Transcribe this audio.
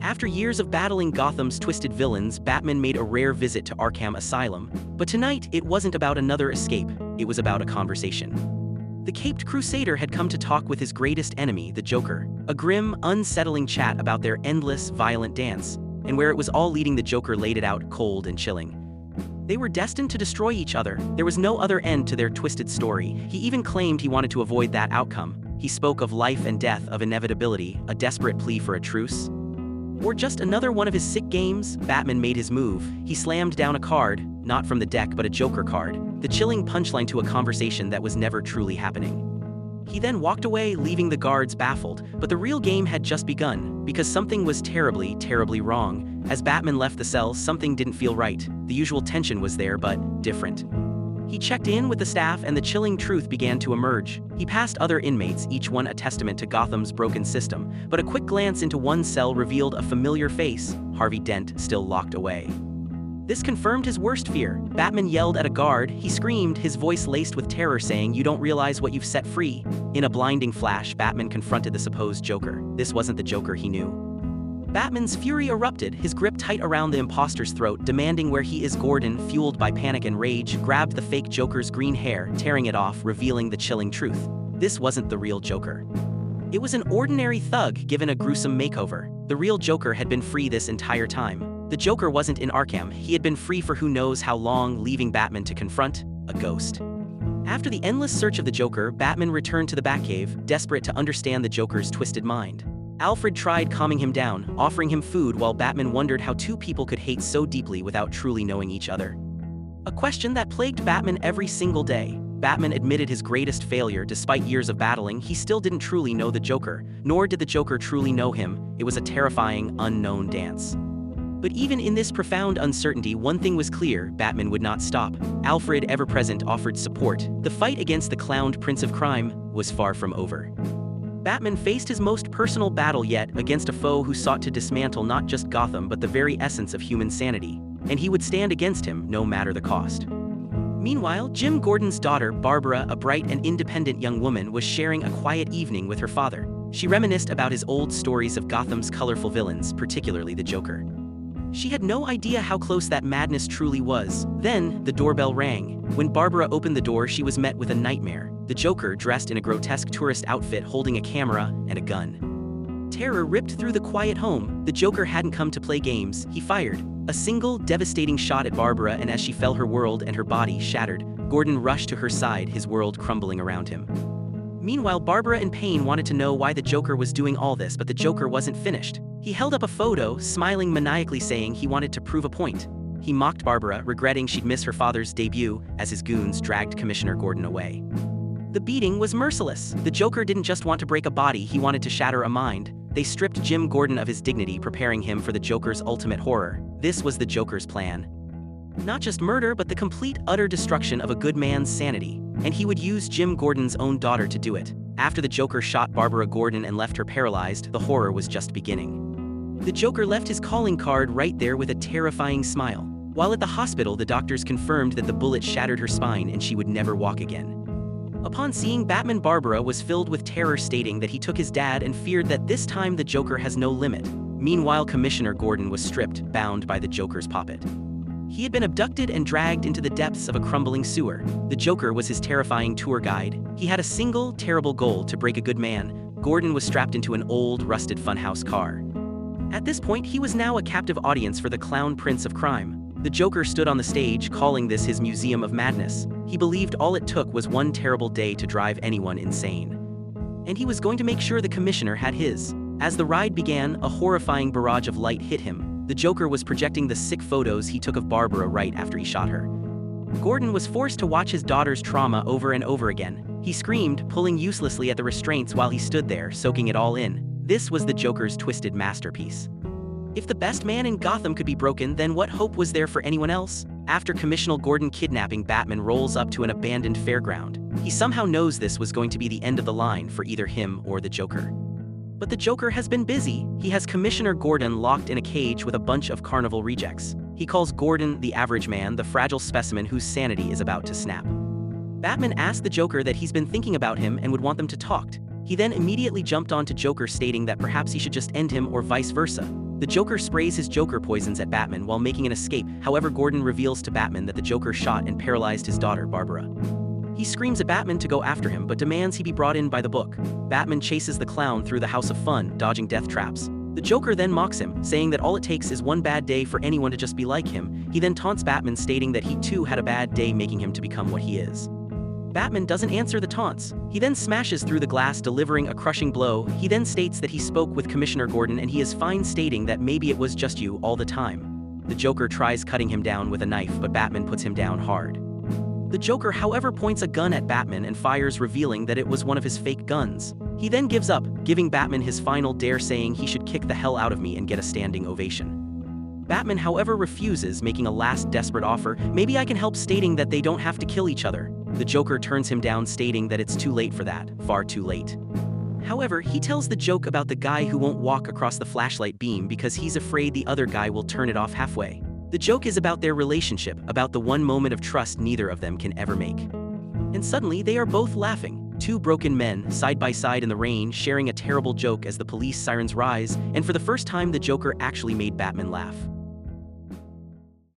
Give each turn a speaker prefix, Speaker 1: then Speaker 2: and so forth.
Speaker 1: After years of battling Gotham's twisted villains, Batman made a rare visit to Arkham Asylum. But tonight, it wasn't about another escape, it was about a conversation. The Caped Crusader had come to talk with his greatest enemy, the Joker, a grim, unsettling chat about their endless, violent dance, and where it was all leading, the Joker laid it out cold and chilling. They were destined to destroy each other. There was no other end to their twisted story. He even claimed he wanted to avoid that outcome. He spoke of life and death, of inevitability, a desperate plea for a truce. Or just another one of his sick games. Batman made his move. He slammed down a card, not from the deck but a Joker card, the chilling punchline to a conversation that was never truly happening. He then walked away, leaving the guards baffled, but the real game had just begun, because something was terribly, terribly wrong. As Batman left the cell, something didn't feel right. The usual tension was there, but different. He checked in with the staff and the chilling truth began to emerge. He passed other inmates, each one a testament to Gotham's broken system, but a quick glance into one cell revealed a familiar face, Harvey Dent, still locked away. This confirmed his worst fear. Batman yelled at a guard. He screamed, his voice laced with terror, saying, "You don't realize what you've set free." In a blinding flash, Batman confronted the supposed Joker. This wasn't the Joker he knew. Batman's fury erupted, his grip tight around the imposter's throat, demanding where he is. Gordon, fueled by panic and rage, grabbed the fake Joker's green hair, tearing it off, revealing the chilling truth. This wasn't the real Joker. It was an ordinary thug given a gruesome makeover. The real Joker had been free this entire time. The Joker wasn't in Arkham. He had been free for who knows how long, leaving Batman to confront a ghost. After the endless search of the Joker, Batman returned to the Batcave, desperate to understand the Joker's twisted mind. Alfred tried calming him down, offering him food, while Batman wondered how two people could hate so deeply without truly knowing each other. A question that plagued Batman every single day. Batman admitted his greatest failure. Despite years of battling, he still didn't truly know the Joker, nor did the Joker truly know him. It was a terrifying, unknown dance. But even in this profound uncertainty, one thing was clear: Batman would not stop. Alfred, ever present, offered support. The fight against the clowned Prince of Crime was far from over. Batman faced his most personal battle yet, against a foe who sought to dismantle not just Gotham but the very essence of human sanity. And he would stand against him, no matter the cost. Meanwhile, Jim Gordon's daughter, Barbara, a bright and independent young woman, was sharing a quiet evening with her father. She reminisced about his old stories of Gotham's colorful villains, particularly the Joker. She had no idea how close that madness truly was. Then, the doorbell rang. When Barbara opened the door, she was met with a nightmare. The Joker, dressed in a grotesque tourist outfit, holding a camera and a gun. Terror ripped through the quiet home. The Joker hadn't come to play games. He fired a single, devastating shot at Barbara, and as she fell, her world and her body shattered. Gordon rushed to her side, his world crumbling around him. Meanwhile, Barbara, in pain, wanted to know why the Joker was doing all this, but the Joker wasn't finished. He held up a photo, smiling maniacally, saying he wanted to prove a point. He mocked Barbara, regretting she'd miss her father's debut, as his goons dragged Commissioner Gordon away. The beating was merciless. The Joker didn't just want to break a body, he wanted to shatter a mind. They stripped Jim Gordon of his dignity, preparing him for the Joker's ultimate horror. This was the Joker's plan. Not just murder, but the complete, utter destruction of a good man's sanity. And he would use Jim Gordon's own daughter to do it. After the Joker shot Barbara Gordon and left her paralyzed, the horror was just beginning. The Joker left his calling card right there with a terrifying smile. While at the hospital, the doctors confirmed that the bullet shattered her spine and she would never walk again. Upon seeing Batman, Barbara was filled with terror, stating that he took his dad and feared that this time the Joker has no limit. Meanwhile, Commissioner Gordon was stripped, bound by the Joker's puppet. He had been abducted and dragged into the depths of a crumbling sewer. The Joker was his terrifying tour guide. He had a single, terrible goal: to break a good man. Gordon was strapped into an old, rusted funhouse car. At this point, he was now a captive audience for the clown Prince of Crime. The Joker stood on the stage, calling this his Museum of Madness. He believed all it took was one terrible day to drive anyone insane. And he was going to make sure the Commissioner had his. As the ride began, a horrifying barrage of light hit him. The Joker was projecting the sick photos he took of Barbara right after he shot her. Gordon was forced to watch his daughter's trauma over and over again. He screamed, pulling uselessly at the restraints while he stood there, soaking it all in. This was the Joker's twisted masterpiece. If the best man in Gotham could be broken, then what hope was there for anyone else? After Commissioner Gordon kidnapping, Batman rolls up to an abandoned fairground. He somehow knows this was going to be the end of the line for either him or the Joker. But the Joker has been busy. He has Commissioner Gordon locked in a cage with a bunch of carnival rejects. He calls Gordon the average man, the fragile specimen whose sanity is about to snap. Batman asks the Joker that he's been thinking about him and would want them to talk. He then immediately jumped onto Joker, stating that perhaps he should just end him or vice versa. The Joker sprays his Joker poisons at Batman while making an escape. However, Gordon reveals to Batman that the Joker shot and paralyzed his daughter, Barbara. He screams at Batman to go after him but demands he be brought in by the book. Batman chases the clown through the House of Fun, dodging death traps. The Joker then mocks him, saying that all it takes is one bad day for anyone to just be like him. He then taunts Batman, stating that he too had a bad day, making him to become what he is. Batman doesn't answer the taunts. He then smashes through the glass, delivering a crushing blow. He then states that he spoke with Commissioner Gordon and he is fine, stating that maybe it was just you all the time. The Joker tries cutting him down with a knife, but Batman puts him down hard. The Joker, however, points a gun at Batman and fires, revealing that it was one of his fake guns. He then gives up, giving Batman his final dare, saying he should kick the hell out of me and get a standing ovation. Batman, however, refuses, making a last desperate offer. Maybe I can help, stating that they don't have to kill each other. The Joker turns him down, stating that it's too late for that, far too late. However, he tells the joke about the guy who won't walk across the flashlight beam because he's afraid the other guy will turn it off halfway. The joke is about their relationship, about the one moment of trust neither of them can ever make. And suddenly, they are both laughing. Two broken men, side by side in the rain, sharing a terrible joke as the police sirens rise, and for the first time the Joker actually made Batman laugh.